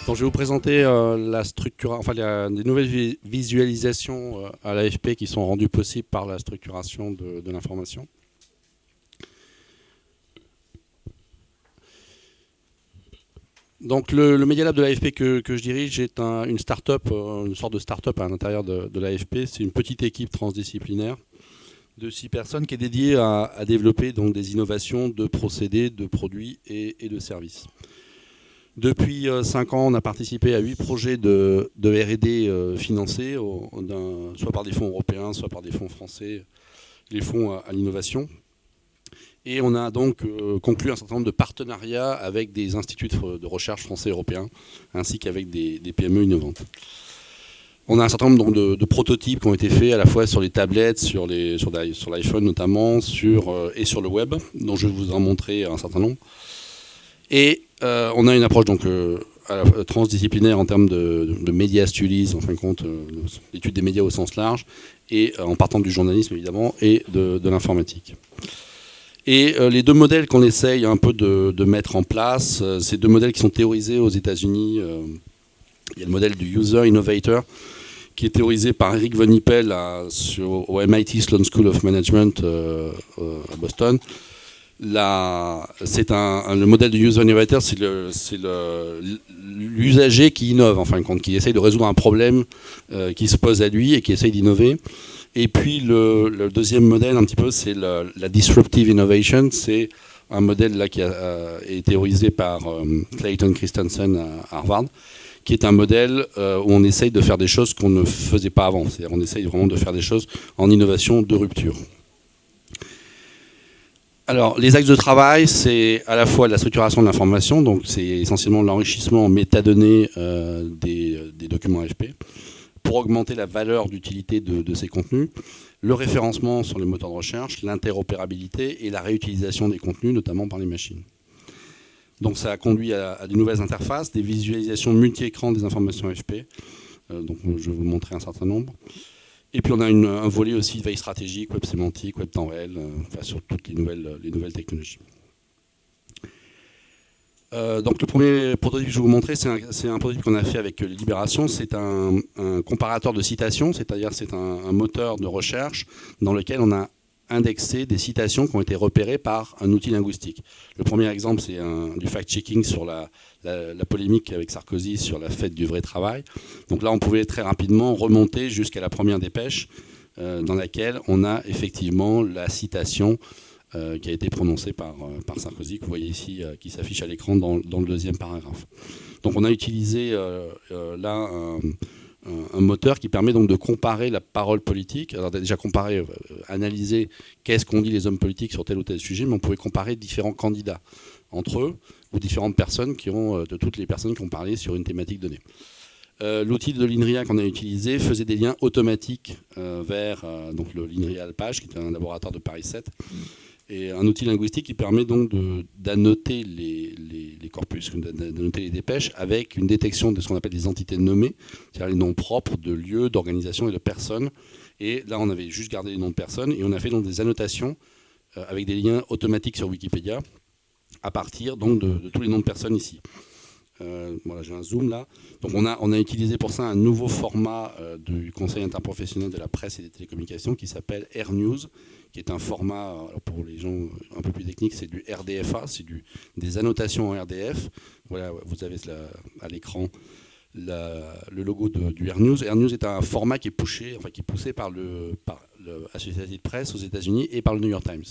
Donc, je vais vous présenter la structure, enfin, des nouvelles visualisations à l'AFP qui sont rendues possibles par la structuration de l'information. Donc, le Media Lab de l'AFP que je dirige est une start-up, une sorte de start-up à l'intérieur de l'AFP. C'est une petite équipe transdisciplinaire de 6 personnes qui est dédiée à développer donc, des innovations de procédés, de produits et de services. Depuis 5 ans, on a participé à 8 projets de R&D financés, soit par des fonds européens, soit par des fonds français, les fonds à l'innovation. Et on a donc conclu un certain nombre de partenariats avec des instituts de recherche français et européens, ainsi qu'avec des PME innovantes. On a un certain nombre donc, de prototypes qui ont été faits à la fois sur les tablettes, sur l'iPhone notamment, et sur le web, dont je vais vous en montrer un certain nombre. Et on a une approche donc, transdisciplinaire en termes de media studies, en fin de compte, l'étude des médias au sens large, et en partant du journalisme évidemment, et de l'informatique. Et les deux modèles qu'on essaye un peu de mettre en place, c'est deux modèles qui sont théorisés aux États-Unis. Il y a le modèle du User Innovator, qui est théorisé par Eric Von Hippel au MIT Sloan School of Management à Boston. Le modèle du User Innovator, c'est l'usager qui innove, en fin de compte, qui essaye de résoudre un problème qui se pose à lui et qui essaye d'innover. Et puis le deuxième modèle, un petit peu, c'est la Disruptive Innovation. C'est un modèle là, qui est théorisé par Clayton Christensen à Harvard, qui est un modèle où on essaye de faire des choses qu'on ne faisait pas avant. C'est-à-dire on essaye vraiment de faire des choses en innovation de rupture. Alors, les axes de travail, c'est à la fois la structuration de l'information, donc c'est essentiellement l'enrichissement en métadonnées des documents AFP, pour augmenter la valeur d'utilité de ces contenus, le référencement sur les moteurs de recherche, l'interopérabilité et la réutilisation des contenus, notamment par les machines. Donc ça a conduit à de nouvelles interfaces, des visualisations multi-écrans des informations AFP, donc je vais vous montrer un certain nombre. Et puis on a un volet aussi de veille stratégique, web sémantique, web temps réel, sur toutes les nouvelles technologies. Donc le premier prototype que je vais vous montrer, c'est un prototype qu'on a fait avec Libération. C'est un comparateur de citations, c'est-à-dire c'est un moteur de recherche dans lequel on a indexé des citations qui ont été repérées par un outil linguistique. Le premier exemple, c'est du fact-checking sur la polémique avec Sarkozy sur la fête du vrai travail. Donc là, on pouvait très rapidement remonter jusqu'à la première dépêche dans laquelle on a effectivement la citation qui a été prononcée par Sarkozy, que vous voyez ici, qui s'affiche à l'écran dans le deuxième paragraphe. Donc on a utilisé là un moteur qui permet donc de comparer la parole politique. Alors déjà comparer, analyser qu'est-ce qu'ont dit les hommes politiques sur tel ou tel sujet, mais on pouvait comparer différents candidats entre eux ou différentes personnes de toutes les personnes qui ont parlé sur une thématique donnée. L'outil de l'INRIA qu'on a utilisé faisait des liens automatiques vers donc l'INRIA Alpage, qui est un laboratoire de Paris 7, et un outil linguistique qui permet donc d'annoter les corpus, d'annoter les dépêches avec une détection de ce qu'on appelle des entités nommées, c'est-à-dire les noms propres de lieux, d'organisations et de personnes. Et là, on avait juste gardé les noms de personnes et on a fait donc des annotations avec des liens automatiques sur Wikipédia à partir donc de tous les noms de personnes ici. Voilà, j'ai un zoom là. Donc on a utilisé pour ça un nouveau format du Conseil interprofessionnel de la presse et des télécommunications qui s'appelle AirNews, qui est un format, pour les gens un peu plus techniques, c'est du RDFA, c'est des annotations en RDF. Voilà, vous avez à l'écran le logo du AirNews. AirNews est un format qui est poussé par l'Associated Press aux États-Unis et par le New York Times.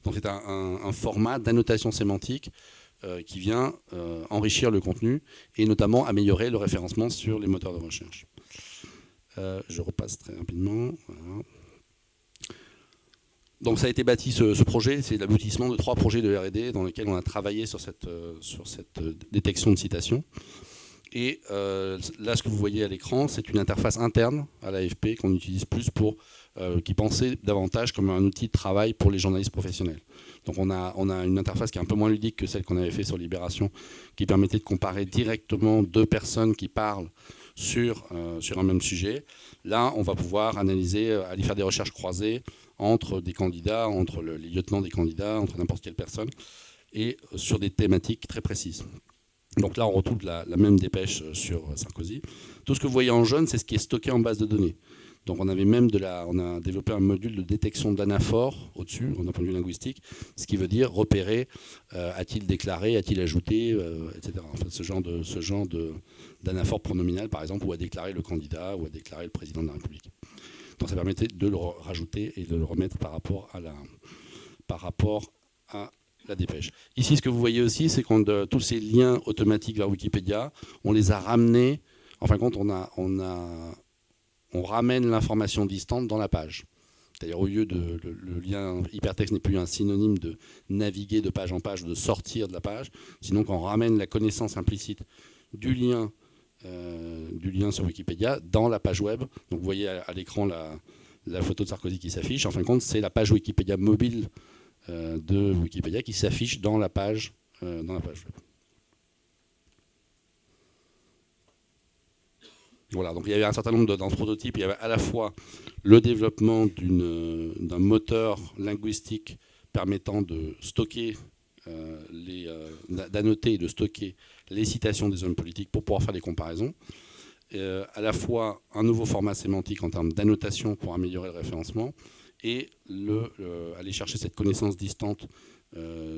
Donc c'est un format d'annotation sémantique qui vient enrichir le contenu et notamment améliorer le référencement sur les moteurs de recherche. Je repasse très rapidement. Voilà. Donc ça a été bâti ce projet, c'est l'aboutissement de 3 projets de R&D dans lesquels on a travaillé sur cette détection de citation. Et là, ce que vous voyez à l'écran, c'est une interface interne à l'AFP qu'on utilise plus qui pensait davantage comme un outil de travail pour les journalistes professionnels. Donc on a une interface qui est un peu moins ludique que celle qu'on avait fait sur Libération, qui permettait de comparer directement 2 personnes qui parlent sur un même sujet. Là, on va pouvoir analyser, aller faire des recherches croisées entre des candidats, entre les lieutenants des candidats, entre n'importe quelle personne, et sur des thématiques très précises. Donc là, on retrouve la même dépêche sur Sarkozy. Tout ce que vous voyez en jaune, c'est ce qui est stocké en base de données. Donc on avait même on a développé un module de détection d'anaphore au-dessus, d'un point de vue linguistique, ce qui veut dire repérer a-t-il déclaré, a-t-il ajouté, etc. En fait, ce genre d'anaphore pronominal, par exemple, où a déclaré le candidat, ou a déclaré le président de la République. Donc ça permettait de le rajouter et de le remettre par rapport à la dépêche. Ici, ce que vous voyez aussi, c'est que tous ces liens automatiques vers Wikipédia, on les a ramenés. En fin de compte, on ramène l'information distante dans la page. C'est-à-dire au lieu le lien hypertexte n'est plus un synonyme de naviguer de page en page, de sortir de la page, sinon qu'on ramène la connaissance implicite du lien sur Wikipédia dans la page web. Donc vous voyez à l'écran la photo de Sarkozy qui s'affiche. En fin de compte, c'est la page Wikipédia mobile de Wikipédia qui s'affiche dans la page web. Voilà, donc il y avait un certain nombre dans ce prototype, il y avait à la fois le développement d'un moteur linguistique permettant de stocker, d'annoter et de stocker les citations des hommes politiques pour pouvoir faire des comparaisons, à la fois un nouveau format sémantique en termes d'annotation pour améliorer le référencement, et aller chercher cette connaissance distante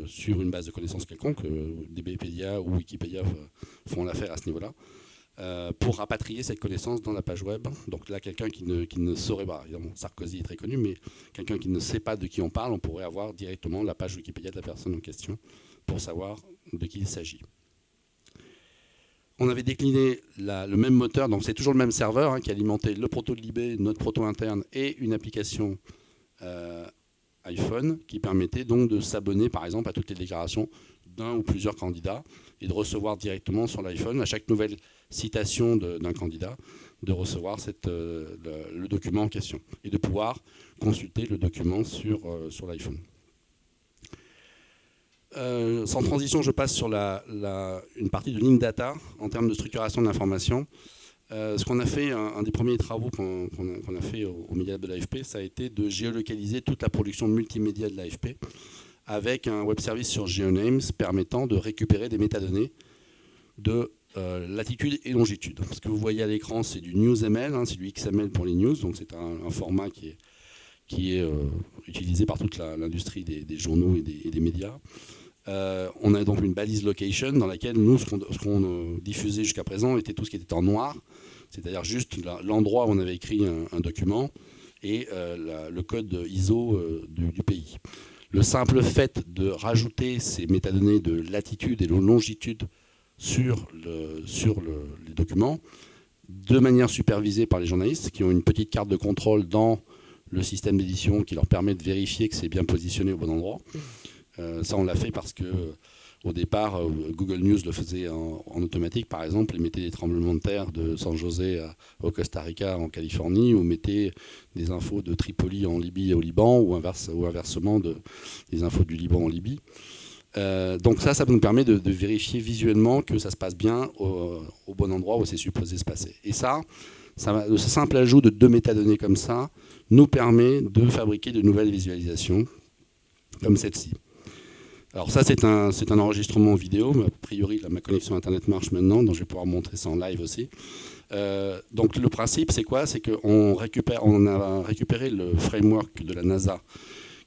sur une base de connaissances quelconque, DBpedia ou Wikipédia font l'affaire à ce niveau-là, pour rapatrier cette connaissance dans la page web. Donc là, quelqu'un qui ne saurait pas, évidemment, Sarkozy est très connu, mais quelqu'un qui ne sait pas de qui on parle, on pourrait avoir directement la page Wikipédia de la personne en question pour savoir de qui il s'agit. On avait décliné le même moteur, donc c'est toujours le même serveur qui alimentait le proto de Libé, notre proto interne et une application iPhone qui permettait donc de s'abonner par exemple à toutes les déclarations d'un ou plusieurs candidats et de recevoir directement sur l'iPhone, à chaque nouvelle citation d'un candidat, de recevoir le document en question et de pouvoir consulter le document sur l'iPhone. Sans transition, je passe sur une partie de l'InData en termes de structuration de l'information. Ce qu'on a fait, un des premiers travaux qu'on a fait au Media Lab de l'AFP, ça a été de géolocaliser toute la production multimédia de l'AFP avec un web service sur GeoNames permettant de récupérer des métadonnées de latitude et longitude. Ce que vous voyez à l'écran, c'est du NewsML, c'est du XML pour les news, donc c'est un format qui est utilisé par toute l'industrie des journaux et des médias. On a donc une balise location dans laquelle nous, ce qu'on diffusait jusqu'à présent était tout ce qui était en noir, c'est-à-dire juste l'endroit où on avait écrit un document et le code ISO du pays. Le simple fait de rajouter ces métadonnées de latitude et de longitude sur les documents, de manière supervisée par les journalistes qui ont une petite carte de contrôle dans le système d'édition qui leur permet de vérifier que c'est bien positionné au bon endroit. Ça, on l'a fait parce que au départ, Google News le faisait en automatique. Par exemple, ils mettaient des tremblements de terre de San José au Costa Rica, en Californie, ou mettaient des infos de Tripoli en Libye et au Liban, ou inversement des infos du Liban en Libye. Donc ça nous permet de vérifier visuellement que ça se passe bien au bon endroit où c'est supposé se passer. Et ce simple ajout de 2 métadonnées comme ça nous permet de fabriquer de nouvelles visualisations comme celle-ci. Alors ça, c'est un enregistrement vidéo, mais a priori, ma connexion Internet marche maintenant, donc je vais pouvoir montrer ça en live aussi. Donc le principe, c'est quoi? C'est qu'on a récupéré le framework de la NASA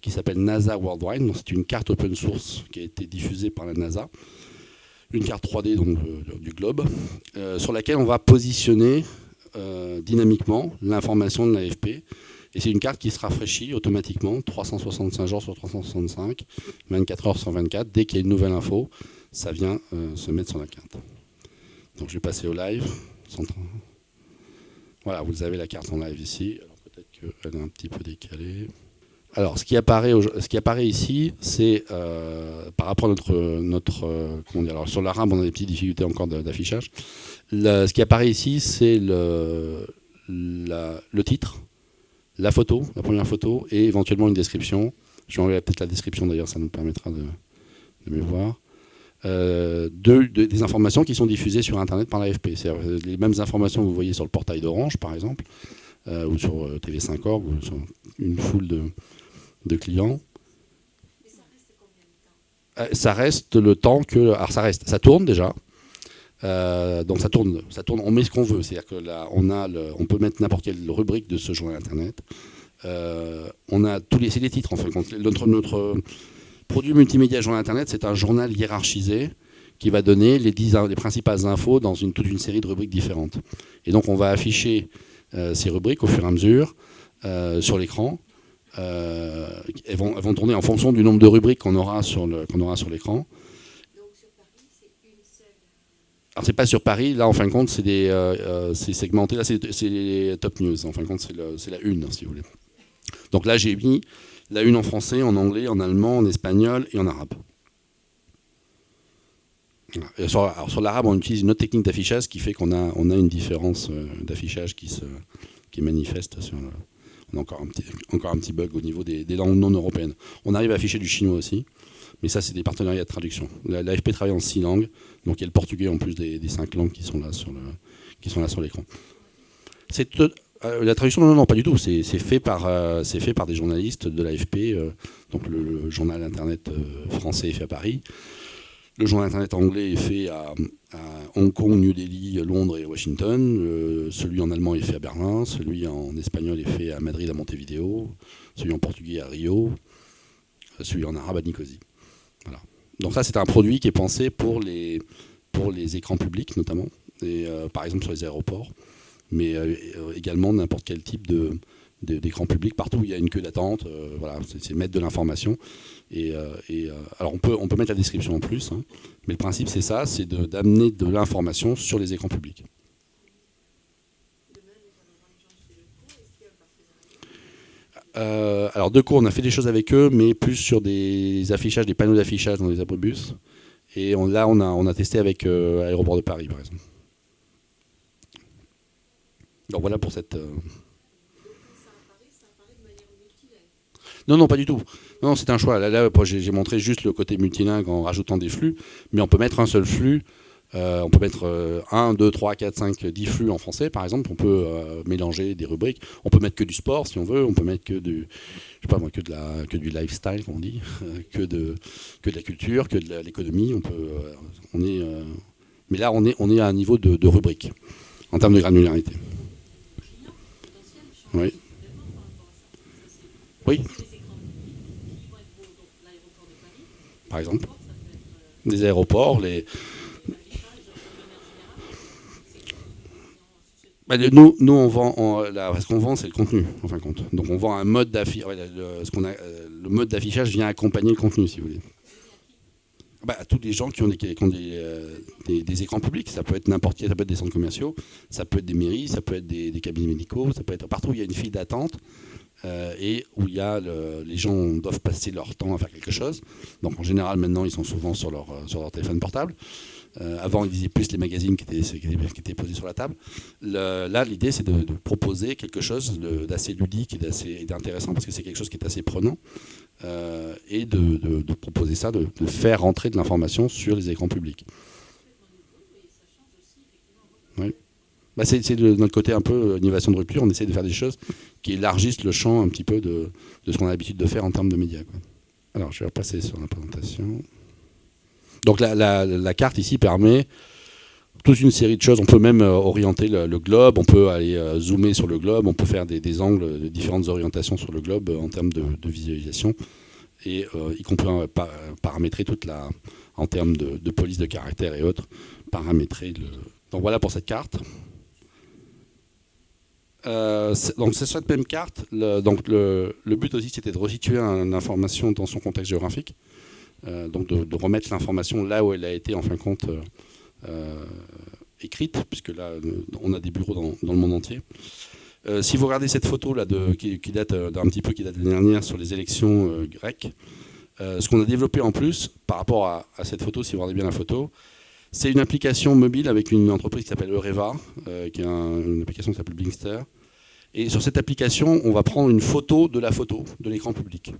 qui s'appelle NASA Worldwide. Donc c'est une carte open source qui a été diffusée par la NASA, une carte 3D donc, du globe, sur laquelle on va positionner dynamiquement l'information de l'AFP. Et c'est une carte qui se rafraîchit automatiquement, 365 jours sur 365, 24 heures sur 24. Dès qu'il y a une nouvelle info, ça vient se mettre sur la carte. Donc je vais passer au live. Voilà, vous avez la carte en live ici. Alors peut-être qu'elle est un petit peu décalée. Alors ce qui apparaît ici, c'est par rapport à notre comment dire, alors sur l'arabe, on a des petites difficultés encore d'affichage. Ce qui apparaît ici, c'est le titre, la photo, la première photo, et éventuellement une description. Je vais enlever peut-être la description d'ailleurs, ça nous permettra de mieux voir. Des informations qui sont diffusées sur Internet par l'AFP. C'est les mêmes informations que vous voyez sur le portail d'Orange, par exemple, ou sur TV5 Org, ou sur une foule de clients. Mais ça reste combien de temps ? Ça reste le temps que... Alors ça tourne déjà. Donc ça tourne, on met ce qu'on veut. C'est-à-dire que là, on peut mettre n'importe quelle rubrique de ce journal internet. On a c'est des titres en fin de compte. Notre produit multimédia journal internet, c'est un journal hiérarchisé qui va donner les principales infos dans toute une série de rubriques différentes. Et donc on va afficher ces rubriques au fur et à mesure sur l'écran. Elles vont tourner en fonction du nombre de rubriques qu'on aura sur l'écran. Alors c'est pas sur Paris, là en fin de compte c'est segmenté, là c'est les top news, en fin de compte c'est la une si vous voulez. Donc là j'ai mis la une en français, en anglais, en allemand, en espagnol et en arabe. Et sur l'arabe on utilise une autre technique d'affichage qui fait qu'on a une différence d'affichage qui est manifeste. On a encore un petit bug au niveau des langues non européennes. On arrive à afficher du chinois aussi. Mais ça, c'est des partenariats de traduction. L'AFP travaille en 6 langues, donc il y a le portugais en plus des 5 langues qui sont là sur l'écran. La traduction, non, pas du tout. C'est fait par des journalistes de l'AFP. Donc le journal internet français est fait à Paris. Le journal internet anglais est fait à Hong Kong, New Delhi, Londres et Washington. Celui en allemand est fait à Berlin. Celui en espagnol est fait à Madrid, à Montevideo. Celui en portugais à Rio. Celui en arabe à Nicosie. Voilà. Donc ça, c'est un produit qui est pensé pour les écrans publics notamment, et, par exemple sur les aéroports, mais également n'importe quel type d'écran public, partout où il y a une queue d'attente. Voilà, c'est mettre de l'information. Alors on peut mettre la description en plus, hein, mais le principe c'est ça, c'est d'amener de l'information sur les écrans publics. Alors Deco, on a fait des choses avec eux, mais plus sur des affichages, des panneaux d'affichage dans les abribus. Et là, on a testé avec Aéroport de Paris, par exemple. Donc voilà pour cette... Non, pas du tout. Non, c'est un choix. Là j'ai montré juste le côté multilingue en rajoutant des flux, mais on peut mettre un seul flux. On peut mettre 1, 2, 3, 4, 5, 10 flux en français, par exemple. On peut mélanger des rubriques. On peut mettre que du sport, si on veut. On peut mettre que du lifestyle, comme on dit, que de la culture, que de l'économie. Mais là, on est à un niveau de rubrique, en termes de granularité. Oui. Oui. Par exemple. Des aéroports, Nous, on vend, ce qu'on vend, c'est le contenu, en fin de compte. Donc, on vend un mode d'affichage. Le mode d'affichage vient accompagner le contenu, si vous voulez. À tous les gens qui ont des écrans publics, ça peut être n'importe quel, ça peut être des centres commerciaux, ça peut être des mairies, ça peut être des cabinets médicaux, ça peut être partout où il y a une file d'attente et où les gens doivent passer leur temps à faire quelque chose. Donc, en général, maintenant, ils sont souvent sur leur téléphone portable. Avant, ils lisaient plus les magazines qui étaient posés sur la table. Là, l'idée, c'est de proposer quelque chose d'assez ludique et d'intéressant, parce que c'est quelque chose qui est assez prenant, et de proposer ça, de faire rentrer de l'information sur les écrans publics. Oui. C'est de notre côté un peu innovation de rupture. On essaie de faire des choses qui élargissent le champ un petit peu de ce qu'on a l'habitude de faire en termes de médias, quoi. Alors, je vais repasser sur la présentation. Donc la carte ici permet toute une série de choses. On peut même orienter le globe, on peut aller zoomer sur le globe, on peut faire des angles de différentes orientations sur le globe en termes de visualisation, et y compris paramétrer en termes de police de caractère et autres, paramétrer Donc voilà pour cette carte. Donc c'est cette même carte. Le but aussi, c'était de resituer l'information dans son contexte géographique. Donc de remettre l'information là où elle a été en fin de compte écrite, puisque là on a des bureaux dans le monde entier. Si vous regardez cette photo là qui date de l'année dernière sur les élections grecques, ce qu'on a développé en plus par rapport à cette photo, si vous regardez bien la photo, c'est une application mobile avec une entreprise qui s'appelle Eureva, qui est une application qui s'appelle Blinkster. Et sur cette application, on va prendre une photo de la photo de l'écran public.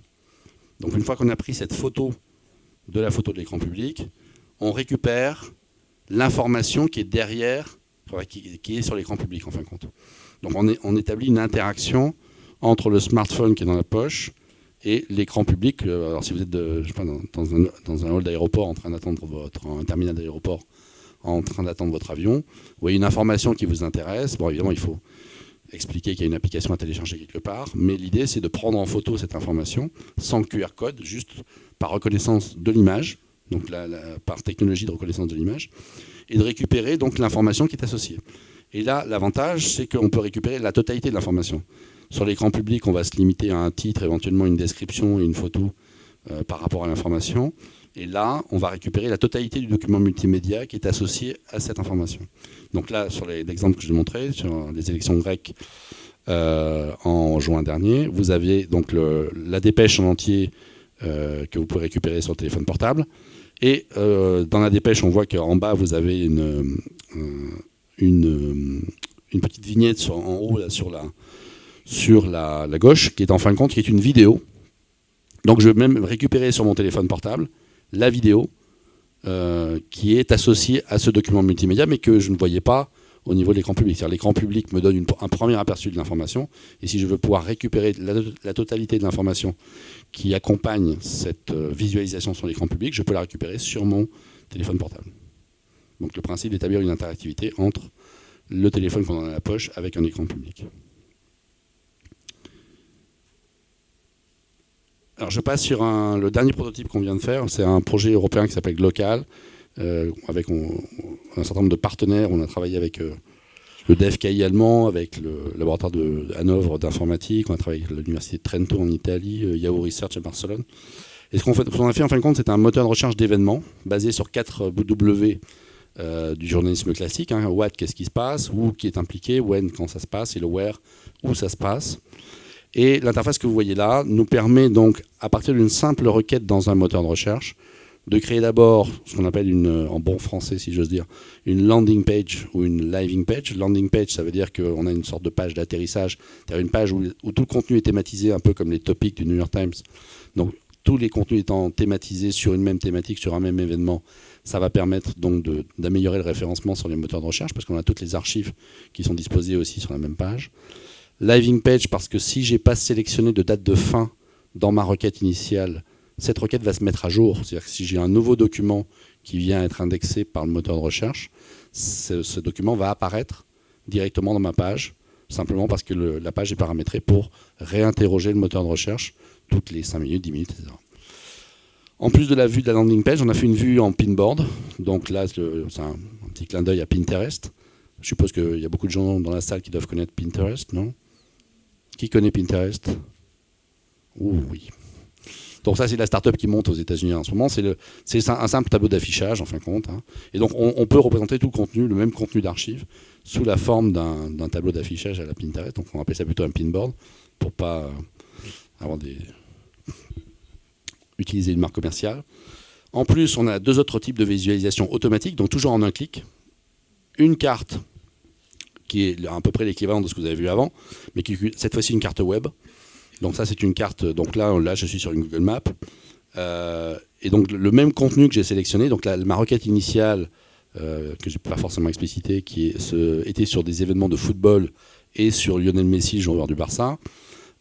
Donc une fois qu'on a pris cette photo de la photo de l'écran public, on récupère l'information qui est derrière, qui est sur l'écran public en fin de compte. Donc on établit une interaction entre le smartphone qui est dans la poche et l'écran public. Alors si vous êtes dans un hall d'aéroport en train d'attendre un terminal d'aéroport en train d'attendre votre avion, vous voyez une information qui vous intéresse. Bon, évidemment, il faut expliquer qu'il y a une application à télécharger quelque part, mais l'idée, c'est de prendre en photo cette information sans QR code, juste par reconnaissance de l'image, donc par technologie de reconnaissance de l'image, et de récupérer donc l'information qui est associée. Et là, l'avantage, c'est qu'on peut récupérer la totalité de l'information. Sur l'écran public, on va se limiter à un titre, éventuellement une description et une photo par rapport à l'information. Et là, on va récupérer la totalité du document multimédia qui est associé à cette information. Donc là, sur l'exemple que je vous ai montré, sur les élections grecques en juin dernier, vous avez donc la dépêche en entier que vous pouvez récupérer sur le téléphone portable. Et dans la dépêche, on voit qu'en bas, vous avez une petite vignette en haut là, sur la gauche, qui est en fin de compte qui est une vidéo. Donc je vais même récupérer sur mon téléphone portable la vidéo qui est associée à ce document multimédia, mais que je ne voyais pas au niveau de l'écran public. C'est-à-dire l'écran public me donne un premier aperçu de l'information, et si je veux pouvoir récupérer la totalité de l'information qui accompagne cette visualisation sur l'écran public, je peux la récupérer sur mon téléphone portable. Donc le principe d'établir une interactivité entre le téléphone qu'on a dans la poche avec un écran public. Alors je passe sur le dernier prototype qu'on vient de faire. C'est un projet européen qui s'appelle Glocal, avec un certain nombre de partenaires. On a travaillé avec le DFKI allemand, avec le laboratoire de Hanovre d'informatique, on a travaillé avec l'université de Trento en Italie, Yahoo Research à Barcelone. Et ce qu'on a fait en fin de compte, c'est un moteur de recherche d'événements basé sur 4 W du journalisme classique. What, qu'est-ce qui se passe, who, qui est impliqué, when, quand ça se passe, et le where, où ça se passe. Et l'interface que vous voyez là nous permet donc, à partir d'une simple requête dans un moteur de recherche, de créer d'abord ce qu'on appelle en bon français, si j'ose dire, une landing page ou une living page. Landing page, ça veut dire qu'on a une sorte de page d'atterrissage, c'est-à-dire une page où tout le contenu est thématisé, un peu comme les topics du New York Times. Donc tous les contenus étant thématisés sur une même thématique, sur un même événement, ça va permettre donc d'améliorer le référencement sur les moteurs de recherche, parce qu'on a toutes les archives qui sont disposées aussi sur la même page. Living page, parce que si je n'ai pas sélectionné de date de fin dans ma requête initiale, cette requête va se mettre à jour. C'est-à-dire que si j'ai un nouveau document qui vient être indexé par le moteur de recherche, ce document va apparaître directement dans ma page, simplement parce que la page est paramétrée pour réinterroger le moteur de recherche toutes les 5 minutes, 10 minutes, etc. En plus de la vue de la landing page, on a fait une vue en pinboard. Donc là, c'est un petit clin d'œil à Pinterest. Je suppose qu'il y a beaucoup de gens dans la salle qui doivent connaître Pinterest, non? Qui connaît Pinterest? Ouh, oui. Donc ça, c'est la start-up qui monte aux États-Unis en ce moment. C'est un simple tableau d'affichage, en fin de compte. Et donc, on peut représenter tout le contenu, le même contenu d'archives, sous la forme d'un tableau d'affichage à la Pinterest. Donc, on appelle ça plutôt un pinboard, pour ne pas utiliser une marque commerciale. En plus, on a 2 autres types de visualisation automatique, donc toujours en un clic. Une carte qui est à peu près l'équivalent de ce que vous avez vu avant, mais qui est cette fois-ci une carte web. Donc ça, c'est une carte. Donc là, je suis sur une Google Maps. Et donc le même contenu que j'ai sélectionné, donc ma requête initiale, que je n'ai pas forcément explicité, était sur des événements de football et sur Lionel Messi, joueur du Barça.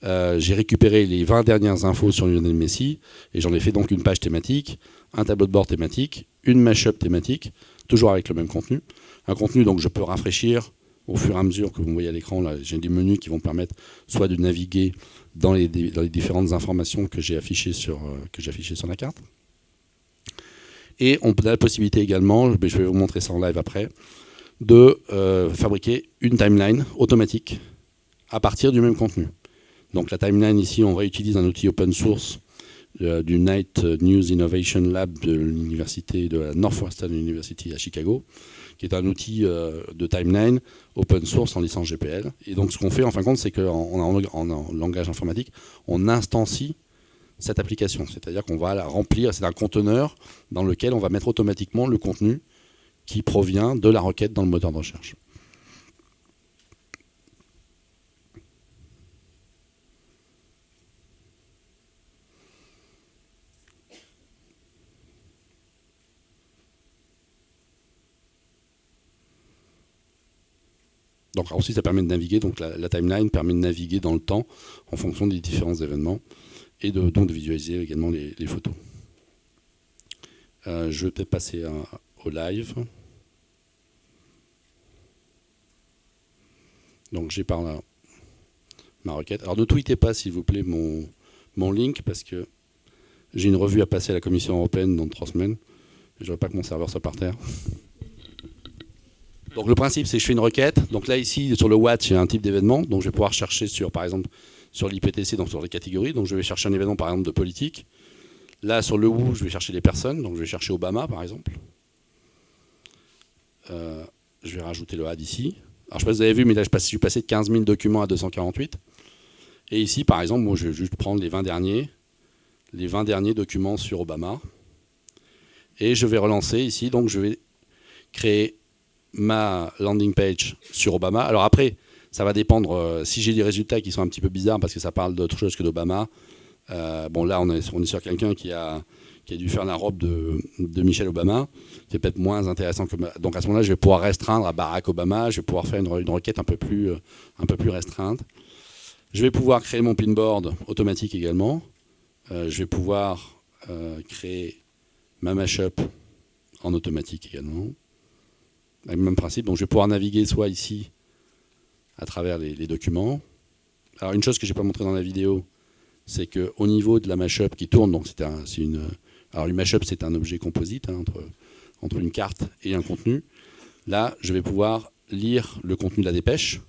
J'ai récupéré les 20 dernières infos sur Lionel Messi et j'en ai fait donc une page thématique, un tableau de bord thématique, une mashup thématique, toujours avec le même contenu. Un contenu donc je peux rafraîchir au fur et à mesure que vous voyez à l'écran. Là, j'ai des menus qui vont permettre soit de naviguer dans les différentes informations que j'ai affichées sur la carte. Et on a la possibilité également, je vais vous montrer ça en live après, de fabriquer une timeline automatique à partir du même contenu. Donc la timeline ici, on réutilise un outil open source du Knight News Innovation Lab de l'université de la Northwestern University à Chicago, qui est un outil de timeline open source en licence GPL. Et donc ce qu'on fait en fin de compte, c'est qu'en langage informatique, on instancie cette application. C'est-à-dire qu'on va la remplir, c'est un conteneur dans lequel on va mettre automatiquement le contenu qui provient de la requête dans le moteur de recherche. Donc ensuite, ça permet de naviguer. Donc la timeline permet de naviguer dans le temps en fonction des différents événements et donc de visualiser également les photos. Je vais peut-être passer au live. Donc j'ai par là ma requête. Alors ne tweetez pas s'il vous plaît mon link parce que j'ai une revue à passer à la Commission européenne dans 3 semaines. Je ne voudrais pas que mon serveur soit par terre. Donc le principe c'est que je fais une requête. Donc là ici sur le watch il y a un type d'événement. Donc je vais pouvoir chercher sur par exemple sur l'IPTC, donc sur les catégories. Donc je vais chercher un événement par exemple de politique. Là sur le Who je vais chercher des personnes. Donc je vais chercher Obama par exemple. Je vais rajouter le add ici. Alors je ne sais pas si vous avez vu mais là je suis passé de 15 000 documents à 248. Et ici par exemple moi je vais juste prendre les 20 derniers documents sur Obama. Et je vais relancer ici. Donc je vais créer ma landing page sur Obama. Alors après, ça va dépendre. Si j'ai des résultats qui sont un petit peu bizarres parce que ça parle d'autre chose que d'Obama. Bon là, on est sur quelqu'un qui a dû faire la robe de Michelle Obama. C'est peut-être moins intéressant que... Donc à ce moment-là, je vais pouvoir restreindre à Barack Obama. Je vais pouvoir faire une requête un peu plus restreinte. Je vais pouvoir créer mon pinboard automatique également. Je vais pouvoir créer ma mashup en automatique également. Avec le même principe, donc je vais pouvoir naviguer soit ici à travers les documents. Alors une chose que je n'ai pas montré dans la vidéo, c'est qu'au niveau de la mashup qui tourne, donc alors une mashup c'est un objet composite hein, entre une carte et un contenu. Là, je vais pouvoir lire le contenu de la dépêche,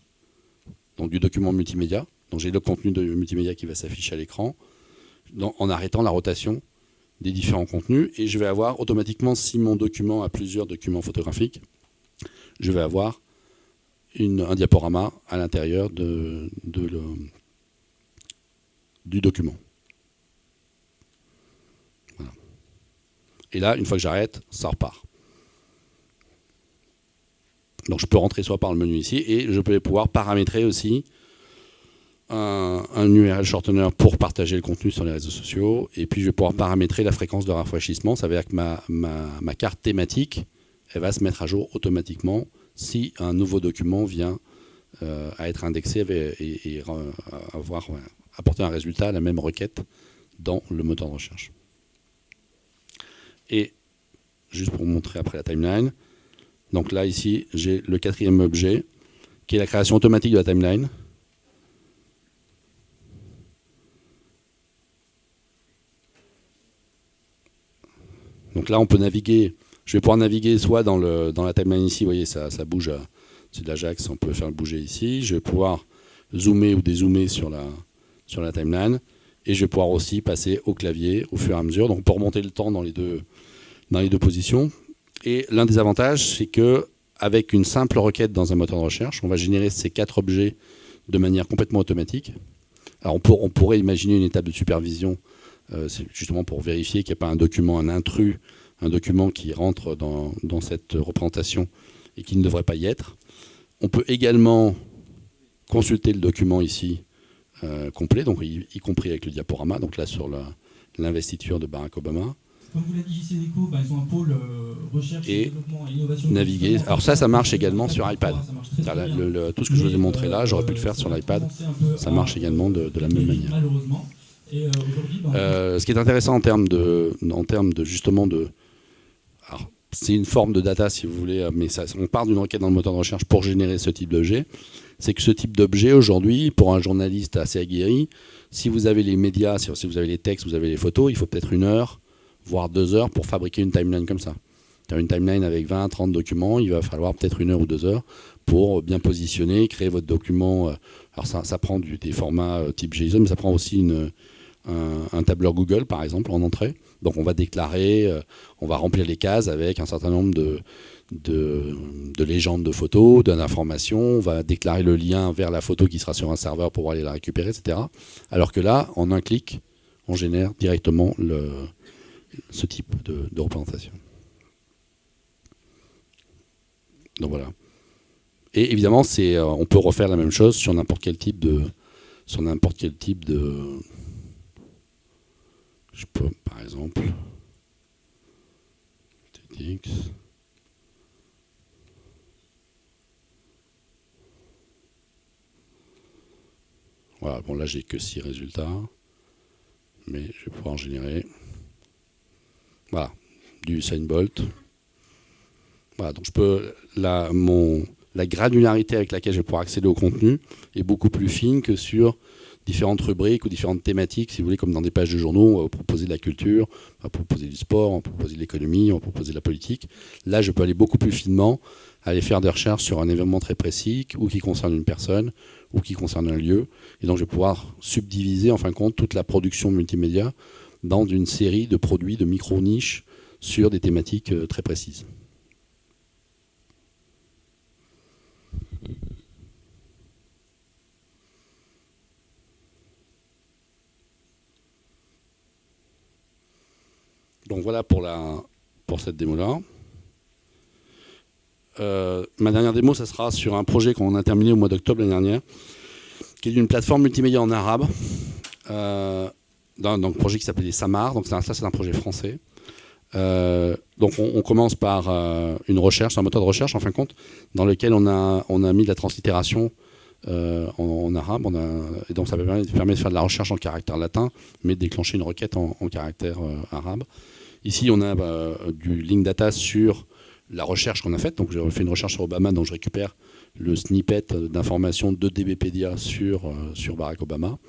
donc du document multimédia. Donc j'ai le contenu de multimédia qui va s'afficher à l'écran, en arrêtant la rotation des différents contenus, et je vais avoir automatiquement, si mon document a plusieurs documents photographiques, je vais avoir un diaporama à l'intérieur du document. Voilà. Et là, une fois que j'arrête, ça repart. Donc je peux rentrer soit par le menu ici, et je peux pouvoir paramétrer aussi un URL shortener pour partager le contenu sur les réseaux sociaux, et puis je vais pouvoir paramétrer la fréquence de rafraîchissement. Ça veut dire que ma carte thématique, elle va se mettre à jour automatiquement si un nouveau document vient à être indexé et apporter un résultat à la même requête dans le moteur de recherche. Et juste pour vous montrer après la timeline, donc là ici j'ai le 4e objet qui est la création automatique de la timeline. Donc là on peut naviguer. Je vais pouvoir naviguer soit dans la timeline ici, vous voyez, ça bouge, c'est de l'Ajax, on peut faire le bouger ici. Je vais pouvoir zoomer ou dézoomer sur la timeline. Et je vais pouvoir aussi passer au clavier au fur et à mesure. Donc on peut remonter le temps dans les deux positions. Et l'un des avantages, c'est qu'avec une simple requête dans un moteur de recherche, on va générer ces 4 objets de manière complètement automatique. Alors on pourrait imaginer une étape de supervision, c'est justement pour vérifier qu'il n'y a pas un document, un intrus, un document qui rentre dans cette représentation et qui ne devrait pas y être. On peut également consulter le document ici complet, donc y compris avec le diaporama, donc là sur l'investiture de Barack Obama. Comme vous l'avez dit, JCDecaux, ils ont un pôle recherche, et développement et innovation. Naviguer. Alors ça marche également sur iPad. Tout ce que je vous ai montré là, j'aurais pu le faire sur l'iPad. Ça marche également de la même manière. Malheureusement. Ce qui est intéressant en termes de justement de... C'est une forme de data si vous voulez, mais on part d'une requête dans le moteur de recherche pour générer ce type d'objet. C'est que ce type d'objet aujourd'hui, pour un journaliste assez aguerri, si vous avez les médias, si vous avez les textes, vous avez les photos, il faut peut-être 1 heure, voire 2 heures pour fabriquer une timeline comme ça. Une timeline avec 20, 30 documents, il va falloir peut-être 1 heure ou 2 heures pour bien positionner, créer votre document. Alors ça prend des formats type JSON, mais ça prend aussi un tableur Google, par exemple, en entrée. Donc on va déclarer, on va remplir les cases avec un certain nombre de légendes de photos, d'informations. On va déclarer le lien vers la photo qui sera sur un serveur pour aller la récupérer, etc. Alors que là, en un clic, on génère directement ce type de représentation. Donc voilà. Et évidemment, on peut refaire la même chose sur n'importe quel type de... Je peux, par exemple, TX. Voilà, bon là j'ai que 6 résultats, mais je vais pouvoir en générer. Voilà, du Usain Bolt. Voilà, donc je peux, là, la granularité avec laquelle je vais pouvoir accéder au contenu est beaucoup plus fine que sur différentes rubriques ou différentes thématiques, si vous voulez, comme dans des pages de journaux, on va proposer de la culture, on va proposer du sport, on va proposer de l'économie, on va proposer de la politique. Là, je peux aller beaucoup plus finement, aller faire des recherches sur un événement très précis, ou qui concerne une personne, ou qui concerne un lieu. Et donc, je vais pouvoir subdiviser, en fin de compte, toute la production multimédia dans une série de produits, de micro-niches, sur des thématiques très précises. Donc voilà pour cette démo-là. Ma dernière démo, ça sera sur un projet qu'on a terminé au mois d'octobre l'année dernière, qui est une plateforme multimédia en arabe, dans un projet qui s'appelait les Samar. Donc ça, c'est un projet français. Donc on commence par une recherche, un moteur de recherche en fin de compte, dans lequel on a mis de la translittération en arabe, et donc ça permet de faire de la recherche en caractère latin, mais de déclencher une requête en caractère arabe. Ici, on a du link data sur la recherche qu'on a faite. Donc, j'ai fait une recherche sur Obama, dont je récupère le snippet d'informations de DBpedia sur Barack Obama.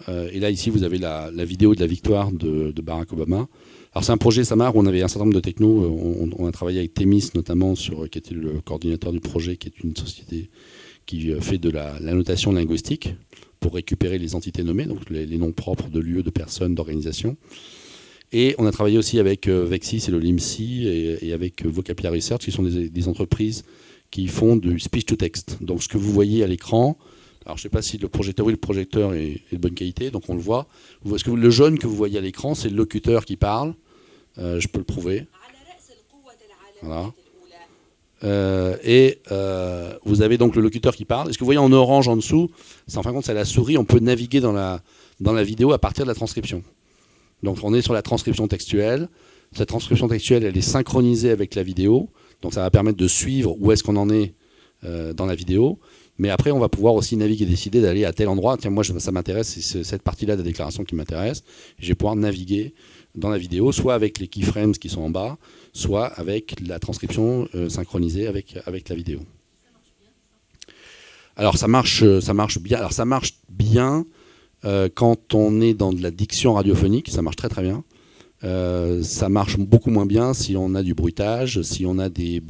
Et là, ici, vous avez la vidéo de la victoire de Barack Obama. Alors, c'est un projet Samar où on avait un certain nombre de technos. On a travaillé avec Thémis, notamment, qui était le coordinateur du projet, qui est une société qui fait de la notation linguistique pour récupérer les entités nommées, donc les noms propres de lieux, de personnes, d'organisations. Et on a travaillé aussi avec Vexis et le LIMSI et avec Vocabulary Research, qui sont des entreprises qui font du speech-to-text. Donc ce que vous voyez à l'écran, alors je ne sais pas si le projecteur est de bonne qualité, donc on le voit. Le jaune que vous voyez à l'écran, c'est le locuteur qui parle. Je peux le prouver. Voilà. Vous avez donc le locuteur qui parle. Et ce que vous voyez en orange en dessous, c'est en fin de compte, c'est la souris. On peut naviguer dans la vidéo à partir de la transcription. Donc on est sur la transcription textuelle. Cette transcription textuelle, elle est synchronisée avec la vidéo. Donc ça va permettre de suivre où est-ce qu'on en est dans la vidéo. Mais après, on va pouvoir aussi naviguer et décider d'aller à tel endroit. Tiens, moi, ça m'intéresse, c'est cette partie-là de la déclaration qui m'intéresse. Je vais pouvoir naviguer dans la vidéo, soit avec les keyframes qui sont en bas, soit avec la transcription synchronisée avec la vidéo. Alors ça marche bien. Alors ça marche bien. Quand on est dans de la diction radiophonique, ça marche très très bien. Ça marche beaucoup moins bien si on a du bruitage, si on a des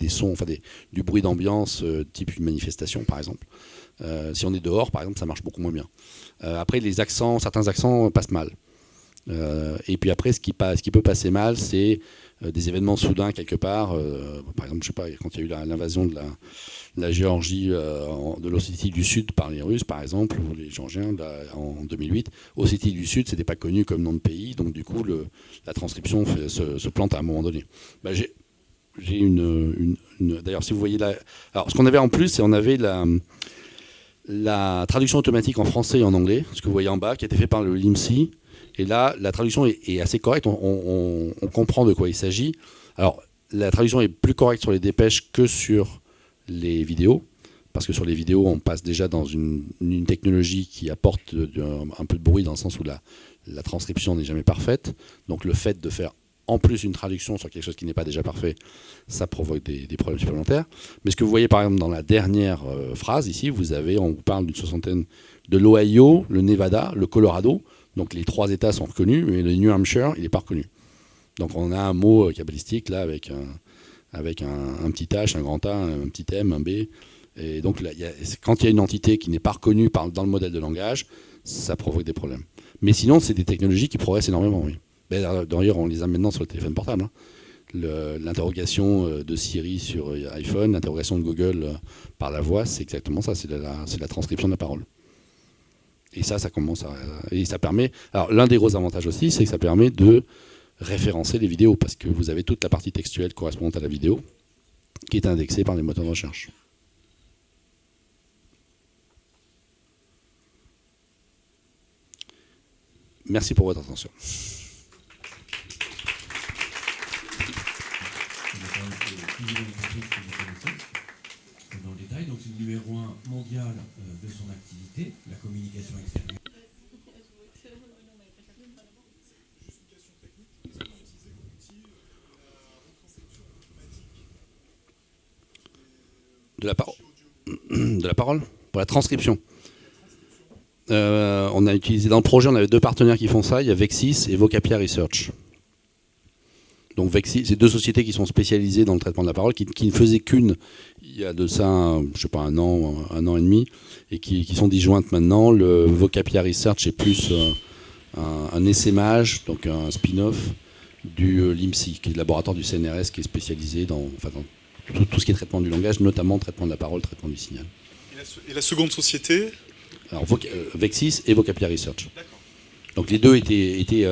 sons, enfin du bruit d'ambiance type une manifestation par exemple. Si on est dehors par exemple, ça marche beaucoup moins bien. Après certains accents passent mal. Et puis après, ce qui peut passer mal, c'est des événements soudains quelque part. Par exemple, je sais pas, quand il y a eu l'invasion de la Géorgie, de l'Ossétie du Sud par les Russes, par exemple, ou les Géorgiens, en 2008. Ossétie du Sud, c'était pas connu comme nom de pays, donc du coup, la transcription se plante à un moment donné. J'ai d'ailleurs, si vous voyez là, alors ce qu'on avait en plus, c'est on avait la traduction automatique en français et en anglais, ce que vous voyez en bas, qui a été fait par le LIMSI. Et là, la traduction est assez correcte, on comprend de quoi il s'agit. Alors, la traduction est plus correcte sur les dépêches que sur les vidéos, parce que sur les vidéos, on passe déjà dans une technologie qui apporte un peu de bruit, dans le sens où la transcription n'est jamais parfaite. Donc le fait de faire en plus une traduction sur quelque chose qui n'est pas déjà parfait, ça provoque des problèmes supplémentaires. Mais ce que vous voyez par exemple dans la dernière phrase, ici, on vous parle d'une soixantaine de l'Ohio, le Nevada, le Colorado. Donc les 3 États sont reconnus, mais le New Hampshire, il n'est pas reconnu. Donc on a un mot cabalistique là avec un petit H, un grand A, un petit M, un B. Et donc là, quand il y a une entité qui n'est pas reconnue dans le modèle de langage, ça provoque des problèmes. Mais sinon, c'est des technologies qui progressent énormément, oui. D'ailleurs, on les a maintenant sur le téléphone portable. L'interrogation de Siri sur iPhone, l'interrogation de Google par la voix, c'est exactement ça, c'est la transcription de la parole. Et ça commence et ça permet... Alors, l'un des gros avantages aussi, c'est que ça permet de référencer les vidéos, parce que vous avez toute la partie textuelle correspondante à la vidéo qui est indexée par les moteurs de recherche. Merci pour votre attention. Dans le détail, donc c'est le numéro 1 mondial de son activité, la communication extérieure. De la parole pour la transcription. On a utilisé dans le projet, on avait 2 partenaires qui font ça. Il y a Vexis et Vocapia Research. Donc Vexis, c'est 2 sociétés qui sont spécialisées dans le traitement de la parole, qui ne faisaient qu'une il y a de ça, je sais pas, un an et demi, et qui sont disjointes maintenant. Le Vocapia Research est plus un essaimage, donc un spin-off du LIMSI, qui est le laboratoire du CNRS, qui est spécialisé dans tout ce qui est traitement du langage, notamment traitement de la parole, traitement du signal. Et la seconde société? Alors Vexis et Vocapia Research. D'accord. Donc les deux étaient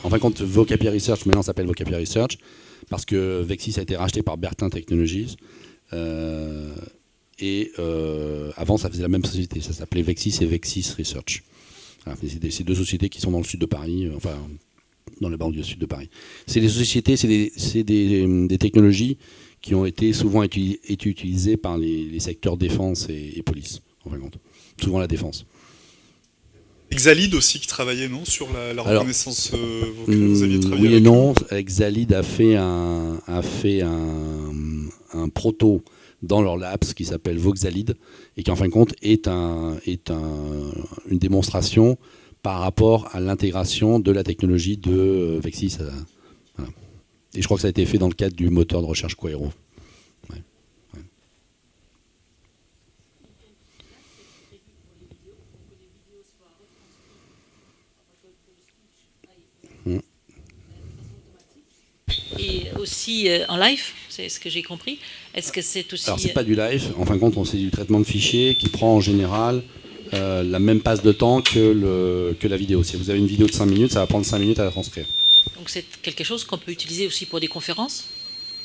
en fin de compte, Vocapia Research maintenant s'appelle Vocapia Research parce que Vexis a été racheté par Bertin Technologies et avant ça faisait la même société, ça s'appelait Vexis et Vexis Research. Voilà, c'est 2 sociétés qui sont dans le sud de Paris, enfin dans les banlieues sud de Paris. C'est des sociétés, c'est des technologies qui ont été souvent été utilisées par les secteurs défense et police, en fin de compte. Souvent la défense. Exalid aussi qui travaillait, non, sur la reconnaissance vocale, vous aviez travaillé oui avec et non. Exalid a fait un proto dans leur labs qui s'appelle Voxalid et qui en fin de compte est une démonstration par rapport à l'intégration de la technologie de Vexis. Voilà. Et je crois que ça a été fait dans le cadre du moteur de recherche Quaero. Ouais. Et aussi en live, c'est ce que j'ai compris. Est-ce que c'est aussi... Alors c'est pas du live, en fin de compte c'est du traitement de fichiers qui prend en général la même passe de temps que la vidéo. Si vous avez une vidéo de 5 minutes, ça va prendre 5 minutes à la transcrire. Donc c'est quelque chose qu'on peut utiliser aussi pour des conférences?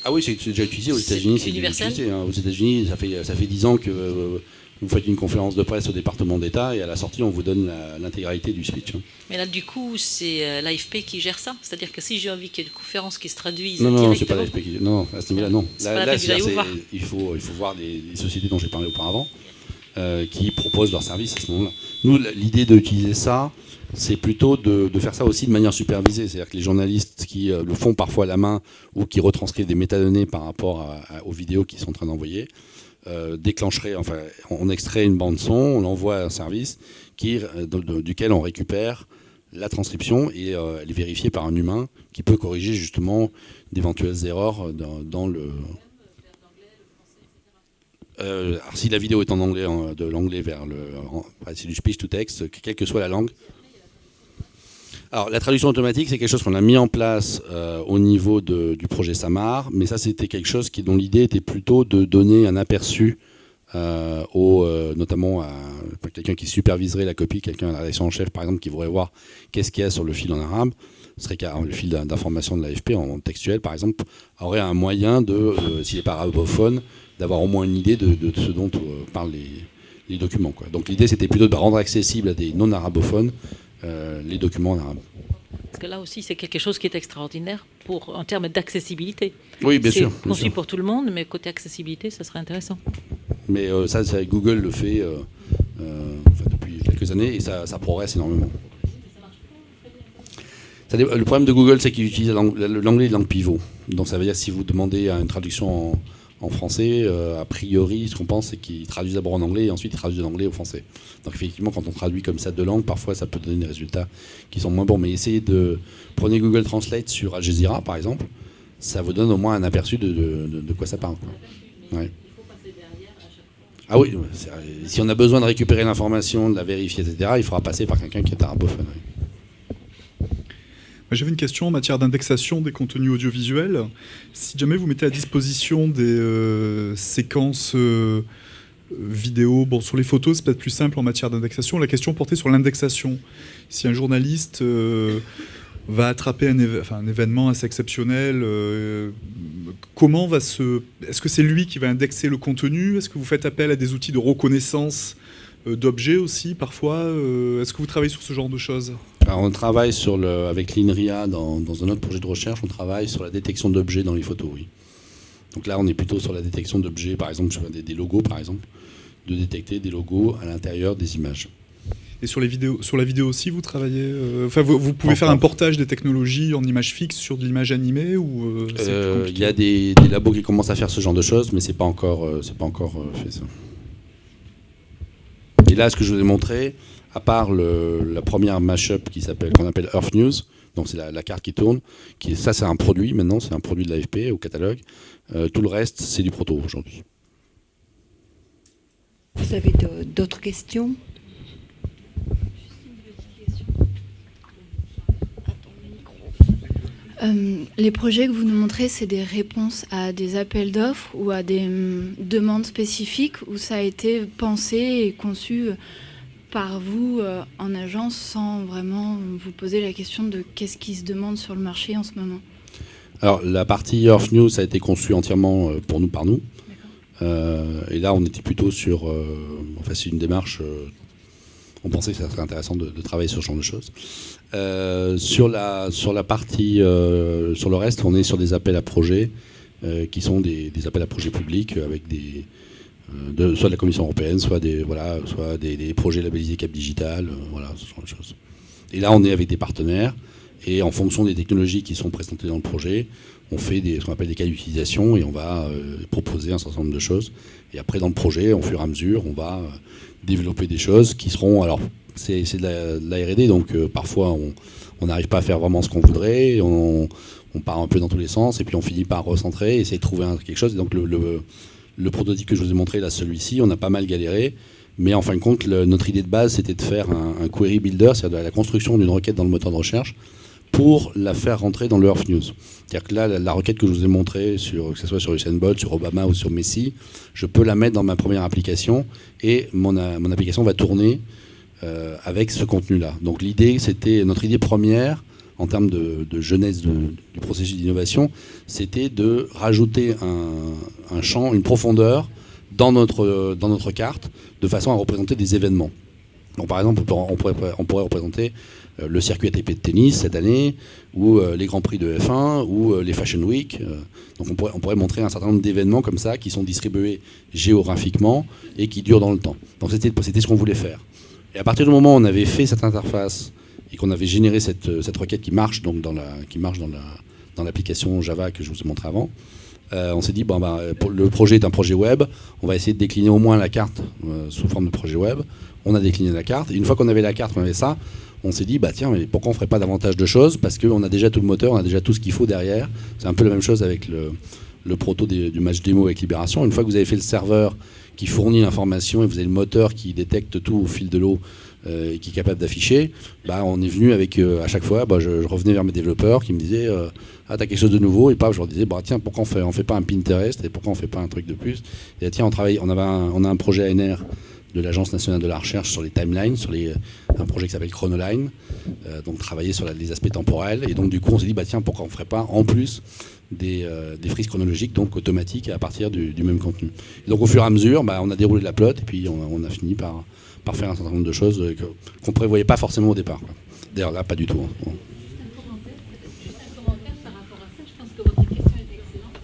Ah oui, c'est déjà utilisé aux États-Unis. C'est universel. utilisé, hein. Aux États-Unis, ça fait 10 ans que vous faites une conférence de presse au département d'État et à la sortie, on vous donne l'intégralité du speech. Hein. Mais là, du coup, c'est l'AFP qui gère ça? C'est-à-dire que si j'ai envie qu'il y ait une conférence qui se traduise non, c'est pas l'AFP qui... Non, à ce niveau-là, non. Là, il faut voir les sociétés dont j'ai parlé auparavant qui proposent leurs services à ce moment-là. Nous, l'idée d'utiliser ça, c'est plutôt de faire ça aussi de manière supervisée. C'est-à-dire que les journalistes qui le font parfois à la main ou qui retranscrivent des métadonnées par rapport aux vidéos qu'ils sont en train d'envoyer, déclencherait, enfin, on extrait une bande son, on l'envoie à un service duquel on récupère la transcription et elle est vérifiée par un humain qui peut corriger justement d'éventuelles erreurs dans le... alors si la vidéo est en anglais, de l'anglais vers c'est du speech to text, quelle que soit la langue. Alors la traduction automatique, c'est quelque chose qu'on a mis en place au niveau du projet Samar, mais ça c'était quelque chose dont l'idée était plutôt de donner un aperçu notamment à quelqu'un qui superviserait la copie, quelqu'un à la rédaction en chef par exemple, qui voudrait voir qu'est-ce qu'il y a sur le fil en arabe. Ce serait le fil d'information de l'AFP en textuel par exemple, aurait un moyen s'il n'est pas arabophone, d'avoir au moins une idée de ce dont parlent les documents, quoi. Donc l'idée c'était plutôt de rendre accessible à des non-arabophones les documents en arabe. Parce que là aussi c'est quelque chose qui est extraordinaire en termes d'accessibilité. Oui, bien sûr. C'est conçu pour tout le monde, mais côté accessibilité, ça serait intéressant. Mais ça Google le fait depuis quelques années et ça progresse énormément. Le problème de Google, c'est qu'il utilise l'anglais de langue pivot. Donc ça veut dire que si vous demandez une traduction en français, a priori, ce qu'on pense, c'est qu'ils traduisent d'abord en anglais et ensuite ils traduisent de l'anglais au français. Donc effectivement, quand on traduit comme ça 2 langues, parfois ça peut donner des résultats qui sont moins bons. Mais prenez Google Translate sur Al Jazeera, par exemple, ça vous donne au moins un aperçu de quoi ça parle, quoi. Ouais. Ah oui, si on a besoin de récupérer l'information, de la vérifier, etc., il faudra passer par quelqu'un qui est arabophone. Ouais. J'avais une question en matière d'indexation des contenus audiovisuels. Si jamais vous mettez à disposition des séquences vidéo, sur les photos c'est peut-être plus simple en matière d'indexation, la question portait sur l'indexation. Si un journaliste va attraper un événement assez exceptionnel, est-ce que c'est lui qui va indexer le contenu? Est-ce que vous faites appel à des outils de reconnaissance d'objets aussi parfois? Est-ce que vous travaillez sur ce genre de choses? Alors on travaille avec l'INRIA dans un autre projet de recherche, on travaille sur la détection d'objets dans les photos, oui. Donc là on est plutôt sur la détection d'objets, par exemple sur des logos par exemple, de détecter des logos à l'intérieur des images. Et sur la vidéo aussi, vous travaillez. Enfin, vous pouvez faire un portage des technologies en image fixe sur de l'image animée ou il y a des labos qui commencent à faire ce genre de choses, mais c'est pas encore fait ça. Et là, ce que je vous ai montré, à part la première mashup qu'on appelle Earth News, donc c'est la carte qui tourne, ça c'est un produit maintenant, c'est un produit de l'AFP au catalogue. Tout le reste, c'est du proto aujourd'hui. Vous avez d'autres questions ? Les projets que vous nous montrez, c'est des réponses à des appels d'offres ou à des demandes spécifiques où ça a été pensé et conçu par vous en agence sans vraiment vous poser la question de qu'est-ce qui se demande sur le marché en ce moment? Alors la partie Earth News a été conçue entièrement par nous. Et là on était plutôt sur... enfin c'est une démarche... on pensait que ça serait intéressant de travailler sur ce genre de choses. Sur la partie... sur le reste, on est sur des appels à projets qui sont des appels à projets publics avec soit de la Commission européenne, soit des projets labellisés Cap Digital, voilà, ce genre de choses. Et là, on est avec des partenaires, et en fonction des technologies qui sont présentées dans le projet, on fait ce qu'on appelle des cas d'utilisation, et on va proposer un certain nombre de choses. Et après, dans le projet, au fur et à mesure, on va développer des choses qui seront... Alors, c'est de la R&D, donc parfois, on n'arrive pas à faire vraiment ce qu'on voudrait, on part un peu dans tous les sens, et puis on finit par recentrer, essayer de trouver quelque chose. Et donc, le prototype que je vous ai montré, là, celui-ci, on a pas mal galéré, mais en fin de compte, notre idée de base, c'était de faire un query builder, c'est-à-dire la construction d'une requête dans le moteur de recherche, pour la faire rentrer dans le Earth News. C'est-à-dire que là, la requête que je vous ai montrée, que ce soit sur Usain Bolt, sur Obama ou sur Messi, je peux la mettre dans ma première application, et mon application va tourner avec ce contenu-là. Donc notre idée première, en termes de genèse du processus d'innovation, c'était de rajouter un champ, une profondeur dans notre carte, de façon à représenter des événements. Donc par exemple, on pourrait représenter le circuit ATP de tennis cette année, ou les Grands Prix de F1, ou les Fashion Week. Donc on pourrait montrer un certain nombre d'événements comme ça, qui sont distribués géographiquement et qui durent dans le temps. Donc c'était ce qu'on voulait faire. Et à partir du moment où on avait fait cette interface, et qu'on avait généré cette requête qui marche donc dans l'application Java que je vous ai montré avant, on s'est dit, le projet est un projet web, on va essayer de décliner au moins la carte sous forme de projet web. On a décliné la carte, et une fois qu'on avait la carte, qu'on avait ça, on s'est dit, tiens, mais pourquoi on ne ferait pas davantage de choses? Parce qu'on a déjà tout le moteur, on a déjà tout ce qu'il faut derrière. C'est un peu la même chose avec le proto du match démo avec Libération. Une fois que vous avez fait le serveur qui fournit l'information, et vous avez le moteur qui détecte tout au fil de l'eau, et qui est capable d'afficher, on est venu avec, à chaque fois, je revenais vers mes développeurs qui me disaient t'as quelque chose de nouveau, et je leur disais tiens, pourquoi on fait pas un Pinterest, et pourquoi on fait pas un truc de plus, et tiens, on a un projet ANR de l'Agence nationale de la recherche sur les timelines, un projet qui s'appelle Chronoline, donc travailler sur les aspects temporels, et donc du coup on s'est dit tiens, pourquoi on ferait pas en plus des frises chronologiques, donc automatiques, à partir du même contenu. Et donc au fur et à mesure, on a déroulé la plotte, et puis on a fini par faire un certain nombre de choses qu'on ne prévoyait pas forcément au départ. D'ailleurs, là, pas du tout. Juste un commentaire par rapport à ça. Je pense que votre question est excellente,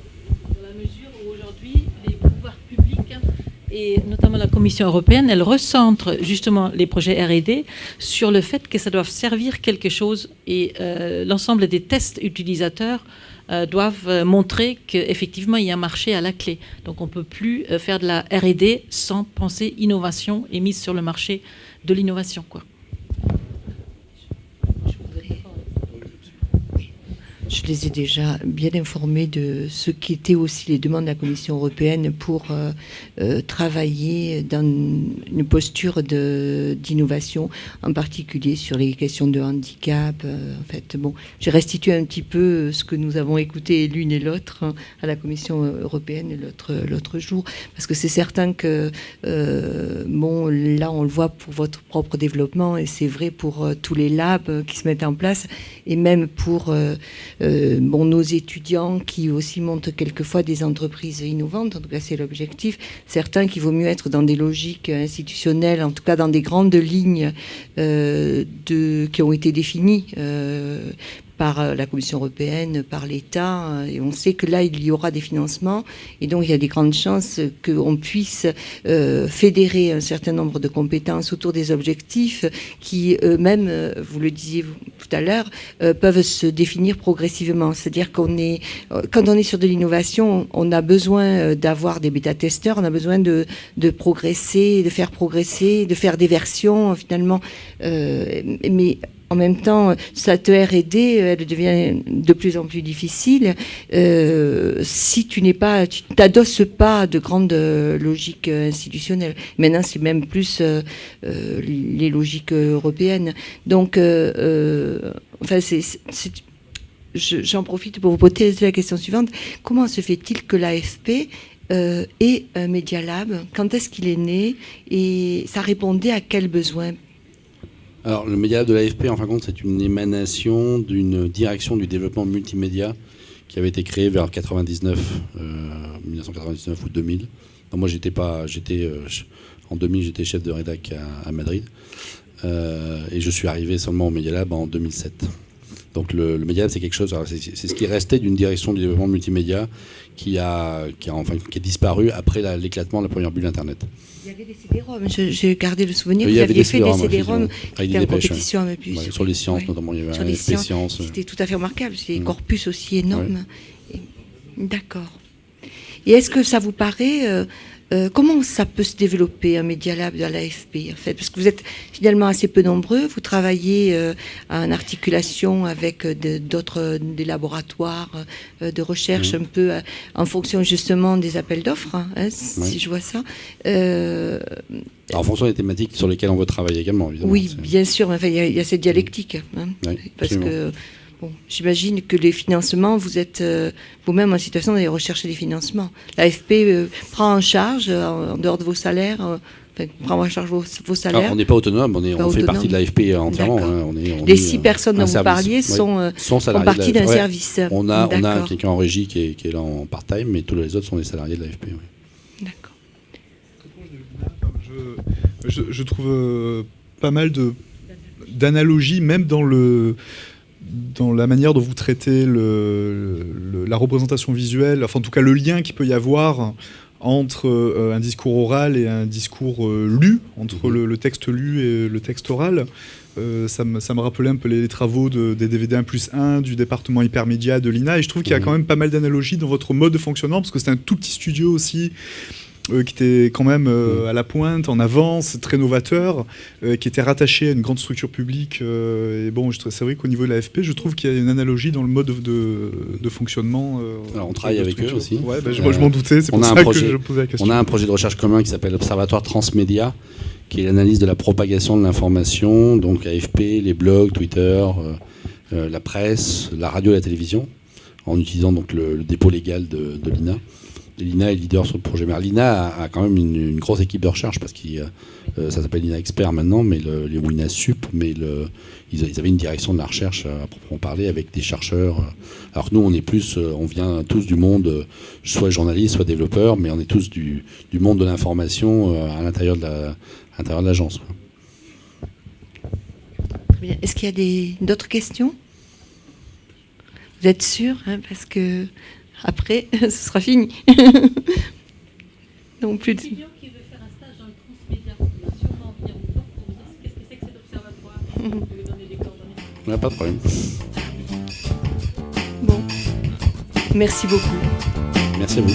dans la mesure où aujourd'hui, les pouvoirs publics, et notamment la Commission européenne, elle recentre justement les projets R&D sur le fait que ça doit servir quelque chose, et l'ensemble des tests utilisateurs doivent montrer qu'effectivement il y a un marché à la clé. Donc on ne peut plus faire de la R&D sans penser innovation et mise sur le marché de l'innovation, quoi. Je les ai déjà bien informés de ce qui étaient aussi les demandes de la Commission européenne pour travailler dans une posture d'innovation, en particulier sur les questions de handicap. J'ai restitué un petit peu ce que nous avons écouté l'une et l'autre à la Commission européenne l'autre jour, parce que c'est certain que là on le voit pour votre propre développement, et c'est vrai pour tous les labs qui se mettent en place, et même pour nos étudiants qui aussi montent quelquefois des entreprises innovantes. En tout cas, c'est l'objectif. Certains qu'il vaut mieux être dans des logiques institutionnelles, en tout cas dans des grandes lignes qui ont été définies par la Commission européenne, par l'État, et on sait que là, il y aura des financements, et donc il y a des grandes chances qu'on puisse fédérer un certain nombre de compétences autour des objectifs qui, eux-mêmes, vous le disiez tout à l'heure, peuvent se définir progressivement. C'est-à-dire quand on est sur de l'innovation, on a besoin d'avoir des bêta-testeurs, on a besoin de progresser, de faire progresser, de faire des versions, finalement, mais en même temps, cette R&D, elle devient de plus en plus difficile si tu t'adosses pas de grandes logiques institutionnelles. Maintenant, c'est même plus les logiques européennes. Donc, j'en profite pour vous poser la question suivante. Comment se fait-il que l'AFP ait un Media Lab? Quand est-ce qu'il est né? Et ça répondait à quel besoin? Alors, le Media Lab de l'AFP, en fin de compte, c'est une émanation d'une direction du développement multimédia qui avait été créée vers 1999 ou 2000. Donc, moi, en 2000, j'étais chef de rédac à Madrid. Et je suis arrivé seulement au Media Lab en 2007. Donc, le Media Lab, c'est quelque chose, c'est ce qui restait d'une direction du développement multimédia qui est disparu après l'éclatement de la première bulle Internet. Il y avait des CD-ROM, j'ai gardé le souvenir, vous aviez fait des CD-ROM qui étaient en compétition avec lui. Sur les sciences, notamment, il y avait un AFP Sciences. C'était tout à fait remarquable, c'est des corpus aussi énormes. Ouais. D'accord. Et est-ce que ça vous paraît... comment ça peut se développer un Media Lab dans l'AFP, en fait? Parce que vous êtes finalement assez peu nombreux, vous travaillez en articulation avec des laboratoires de recherche un peu en fonction justement des appels d'offres, si je vois ça. En fonction des thématiques sur lesquelles on veut travailler également, évidemment. Oui, bien sûr, mais enfin, il y a cette dialectique. Parce que... Bon, j'imagine que les financements, vous êtes vous-même en situation d'aller rechercher des financements. L'AFP prend en charge, en dehors de vos salaires, prend en charge vos salaires. Alors, on n'est pas autonome, on fait partie de l'AFP entièrement. Les 6 personnes dont vous parliez font partie d'un service. On a quelqu'un en régie qui est là en part-time, mais tous les autres sont des salariés de l'AFP. Oui. D'accord. Je trouve pas mal d'analogies, même dans la manière dont vous traitez la représentation visuelle, enfin en tout cas le lien qu'il peut y avoir entre un discours oral et un discours lu, entre le texte lu et le texte oral. Ça me rappelait un peu les travaux des DVD 1+1 du département hypermédia de l'INA, et je trouve qu'il y a quand même pas mal d'analogies dans votre mode de fonctionnement, parce que c'est un tout petit studio aussi, qui était quand même à la pointe, en avance, très novateur, qui était rattaché à une grande structure publique. Et bon, c'est vrai qu'au niveau de l'AFP, je trouve qu'il y a une analogie dans le mode de fonctionnement. Alors, on travaille avec eux aussi. Ouais, je m'en doutais, c'est pour ça que je posais la question. On a un projet de recherche commun qui s'appelle l'Observatoire Transmédia, qui est l'analyse de la propagation de l'information, donc AFP, les blogs, Twitter, la presse, la radio et la télévision, en utilisant donc le dépôt légal de l'INA. L'INA est leader sur le projet. Mais l'INA a quand même une grosse équipe de recherche, parce que ça s'appelle l'INA Expert maintenant, mais les l'INA Sup, mais ils avaient une direction de la recherche à proprement parler, avec des chercheurs. Alors que nous, on vient tous du monde, soit journaliste, soit développeur, mais on est tous du monde de l'information à l'intérieur de l'agence. Très bien. Est-ce qu'il y a d'autres questions? Vous êtes sûr, parce que après, ce sera fini. Donc plus de... Qui veut faire un stage dans le transmédia, il va sûrement venir vous voir pour vous dire qu'est-ce que c'est que cet observatoire. Vous pouvez donner des coordonnées. Il n'y a pas de problème. Bon. Merci beaucoup. Merci à vous.